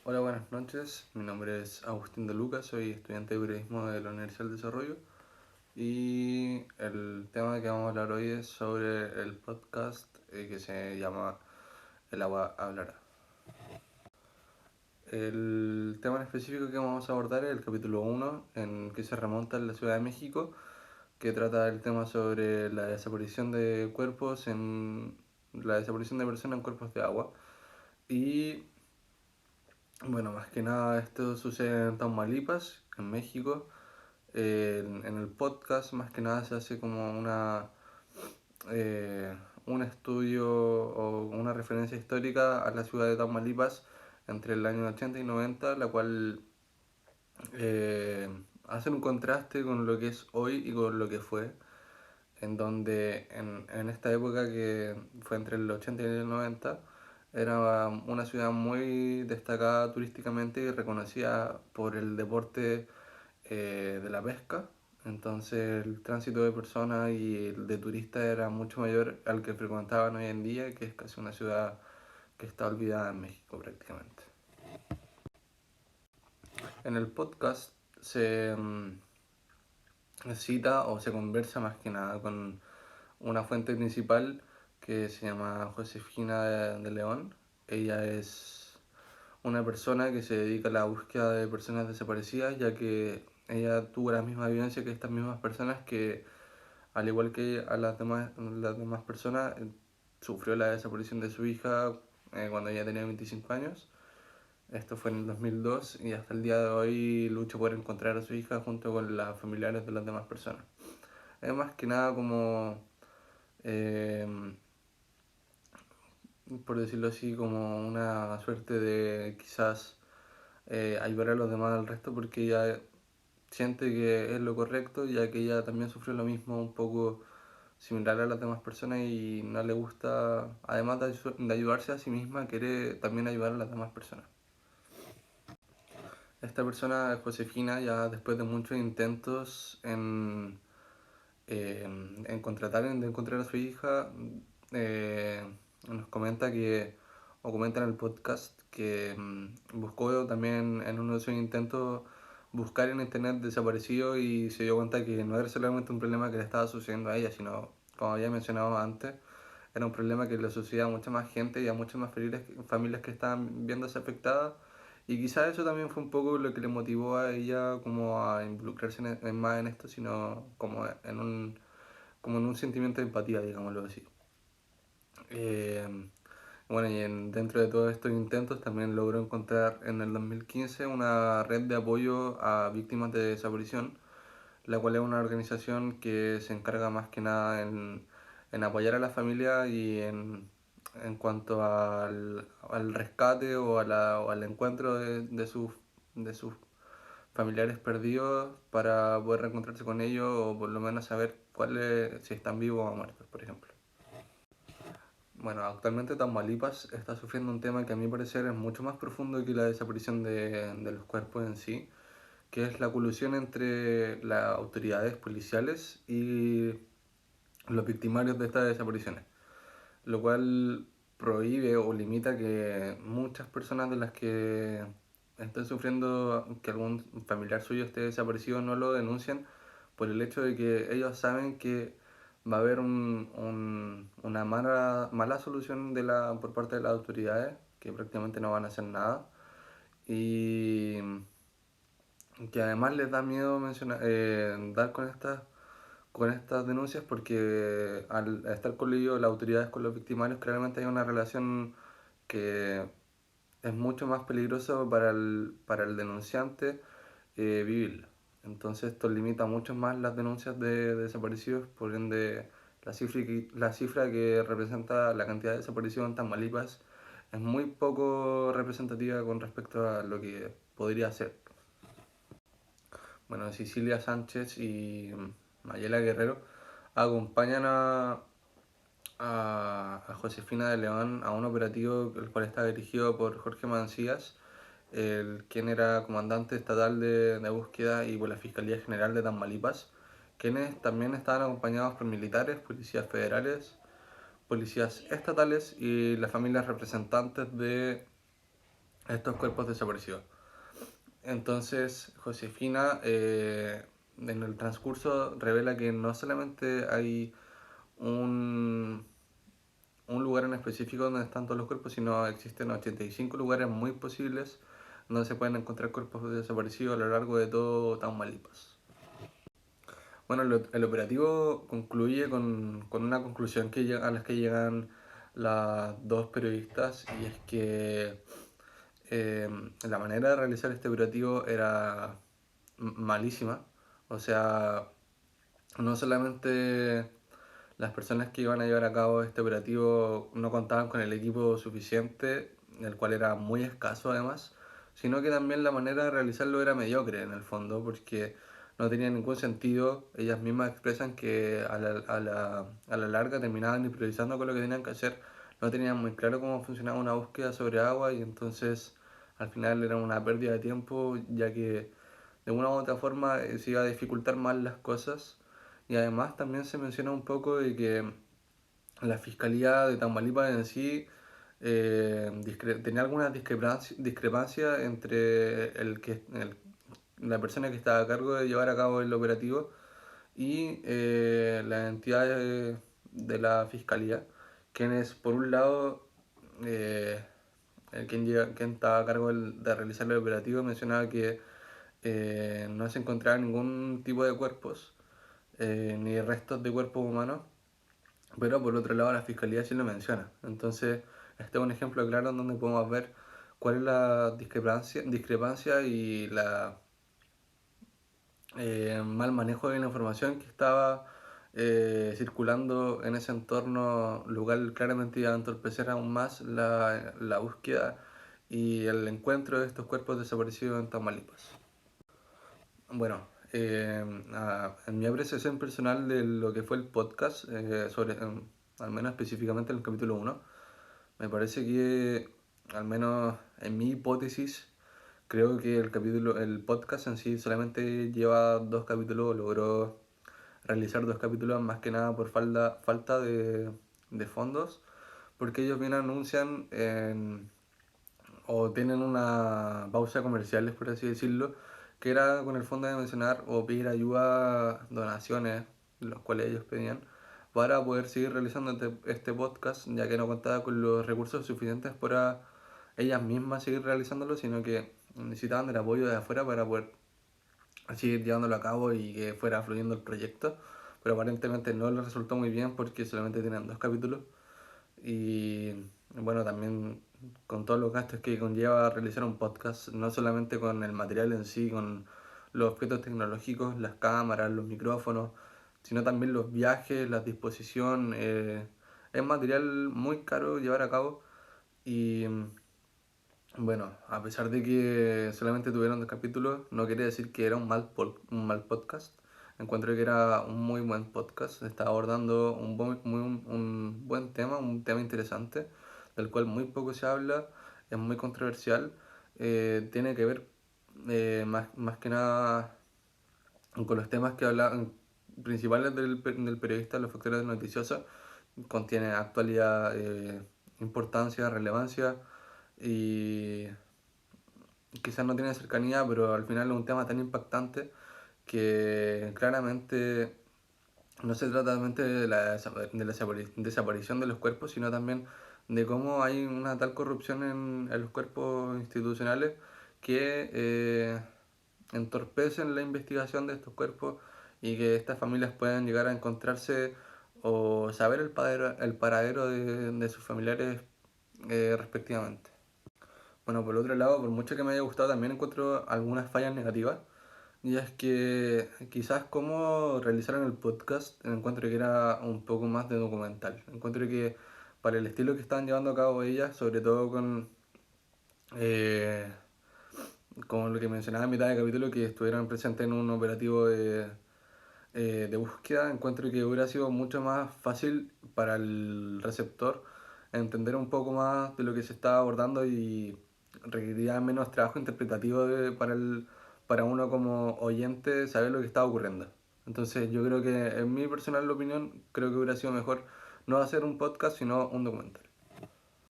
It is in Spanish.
Hola, buenas noches. Mi nombre es Agustín de Lucas, soy estudiante de periodismo de la Universidad del Desarrollo y el tema que vamos a hablar hoy es sobre el podcast que se llama El agua hablará. El tema en específico que vamos a abordar es el capítulo 1, en que se remonta en la Ciudad de México, que trata el tema sobre la desaparición de cuerpos en la desaparición de personas en cuerpos de agua. Y bueno, más que nada esto sucede en Tamaulipas, en México. En el podcast más que nada se hace como eh, un estudio o una referencia histórica a la ciudad de Tamaulipas entre el año 80 y 90, la cual eh, hace un contraste con lo que es hoy y con lo que fue, en donde en esta época que fue entre el 80 y el 90, era una ciudad muy destacada turísticamente y reconocida por el deporte de la pesca. Entonces el tránsito de personas y el de turistas era mucho mayor al que frecuentaban hoy en día, que es casi una ciudad que está olvidada en México prácticamente. En el podcast se cita o se conversa más que nada con una fuente principal que se llama Josefina de León. Ella es una persona que se dedica a la búsqueda de personas desaparecidas, ya que ella tuvo la misma vivencia que estas mismas personas que, al igual que a las demás personas, sufrió la desaparición de su hija cuando ella tenía 25 años. Esto fue en el 2002 y hasta el día de hoy lucha por encontrar a su hija junto con las familiares de las demás personas. Es más que nada como, eh, por decirlo así, como una suerte de quizás ayudar a los demás al resto porque ella siente que es lo correcto, ya que ella también sufrió lo mismo, un poco similar a las demás personas y no le gusta, además de ayudarse a sí misma, quiere también ayudar a las demás personas. Esta persona, Josefina, ya después de muchos intentos de encontrar a su hija, eh, nos comenta que, o comenta en el podcast, que buscó también en uno de sus intentos buscar en internet desaparecido y se dio cuenta que no era solamente un problema que le estaba sucediendo a ella, sino, como había mencionado antes, era un problema que le sucedía a mucha más gente y a muchas más familias que estaban viéndose afectadas. Y quizás eso también fue un poco lo que le motivó a ella como a involucrarse más en esto, sino como en un sentimiento de empatía, digámoslo así. Eh, bueno, y dentro de todos estos intentos también logró encontrar en el 2015 una red de apoyo a víctimas de desaparición, la cual es una organización que se encarga más que nada en apoyar a la familia y en cuanto al rescate o al encuentro de sus familiares perdidos para poder reencontrarse con ellos o por lo menos saber si están vivos o muertos, por ejemplo. Bueno, actualmente Tamaulipas está sufriendo un tema que a mi parecer es mucho más profundo que la desaparición de los cuerpos en sí, que es la colusión entre las autoridades policiales y los victimarios de estas desapariciones, lo cual prohíbe o limita que muchas personas de las que estén sufriendo que algún familiar suyo esté desaparecido no lo denuncien por el hecho de que ellos saben que va a haber una mala solución por parte de las autoridades, que prácticamente no van a hacer nada, y que además les da miedo dar con estas denuncias porque al estar coludido las autoridades con los victimarios claramente hay una relación que es mucho más peligroso para el denunciante vivirla. Entonces esto limita mucho más las denuncias de desaparecidos, por ende la cifra que representa la cantidad de desaparecidos en Tamaulipas es muy poco representativa con respecto a lo que podría ser. Bueno, Cecilia Sánchez y Mayela Guerrero acompañan a Josefina de León a un operativo el cual está dirigido por Jorge Mancías, quien era comandante estatal de búsqueda y por la Fiscalía General de Tamaulipas, quienes también estaban acompañados por militares, policías federales, policías estatales y las familias representantes estos cuerpos desaparecidos. Entonces, Josefina en el transcurso revela que no solamente hay un, un lugar en específico donde están todos los cuerpos, sino existen 85 lugares muy posibles donde se pueden encontrar cuerpos desaparecidos a lo largo de todo Tamaulipas. Bueno, el operativo concluye con una conclusión a la que llegan las dos periodistas, y es que eh, la manera de realizar este operativo era malísima. O sea, no solamente las personas que iban a llevar a cabo este operativo no contaban con el equipo suficiente, el cual era muy escaso además, sino que también la manera de realizarlo era mediocre en el fondo, porque no tenía ningún sentido. Ellas mismas expresan que a la larga terminaban improvisando con lo que tenían que hacer, no tenían muy claro cómo funcionaba una búsqueda sobre agua, y entonces al final era una pérdida de tiempo, ya que de una u otra forma se iba a dificultar más las cosas. Y además también se menciona un poco de que la Fiscalía de Tamaulipas en sí tenía algunas discrepancias entre la persona que estaba a cargo de llevar a cabo el operativo y las entidades de la Fiscalía, quienes por un lado, eh, quien estaba a cargo de realizar el operativo mencionaba que no se encontraba ningún tipo de cuerpos, ni restos de cuerpos humanos, pero por otro lado la fiscalía sí lo menciona. Entonces, este es un ejemplo claro en donde podemos ver cuál es la discrepancia y la mal manejo de la información que estaba circulando en ese entorno, lugar claramente iba a entorpecer aún más la búsqueda y el encuentro de estos cuerpos desaparecidos en Tamaulipas. Bueno, en mi apreciación personal de lo que fue el podcast, al menos específicamente en el capítulo uno, me parece que, al menos en mi hipótesis, creo que el podcast en sí solamente lleva dos capítulos, logró realizar dos capítulos más que nada por falta de fondos, porque ellos bien anuncian o tienen una pausa comerciales, por así decirlo, que era con el fondo de mencionar o pedir ayuda, donaciones, los cuales ellos pedían, para poder seguir realizando este podcast, ya que no contaba con los recursos suficientes para ellas mismas seguir realizándolo, sino que necesitaban del apoyo de afuera para poder seguir llevándolo a cabo y que fuera fluyendo el proyecto. Pero aparentemente no les resultó muy bien porque solamente tienen dos capítulos, y bueno, también con todos los gastos que conlleva realizar un podcast, no solamente con el material en sí, con los objetos tecnológicos, las cámaras, los micrófonos, sino también los viajes, la disposición. Es material muy caro llevar a cabo, y bueno, a pesar de que solamente tuvieron dos capítulos, no quiere decir que era un mal podcast. Encuentro que era un muy buen podcast. Está abordando un buen tema, un tema interesante, del cual muy poco se habla, es muy controversial. Tiene que ver más que nada con los temas que hablan principales del periodista, los factores noticiosos. Contiene actualidad, importancia, relevancia, y quizás no tiene cercanía, pero al final es un tema tan impactante que claramente no se trata solamente de la desaparición de los cuerpos, sino también de cómo hay una tal corrupción en los cuerpos institucionales que entorpecen la investigación de estos cuerpos, y que estas familias puedan llegar a encontrarse o saber el paradero de sus familiares respectivamente. Bueno, por otro lado, por mucho que me haya gustado, también encuentro algunas fallas negativas. Y es que quizás como realizaron el podcast, encuentro que era un poco más de documental. Encuentro que para el estilo que estaban llevando a cabo ellas, sobre todo eh, con lo que mencionaba en mitad de capítulo, que estuvieron presentes en un operativo de búsqueda, encuentro que hubiera sido mucho más fácil para el receptor entender un poco más de lo que se estaba abordando, y requeriría menos trabajo interpretativo para uno como oyente saber lo que estaba ocurriendo. Entonces yo creo que, en mi personal opinión, creo que hubiera sido mejor no hacer un podcast sino un documental.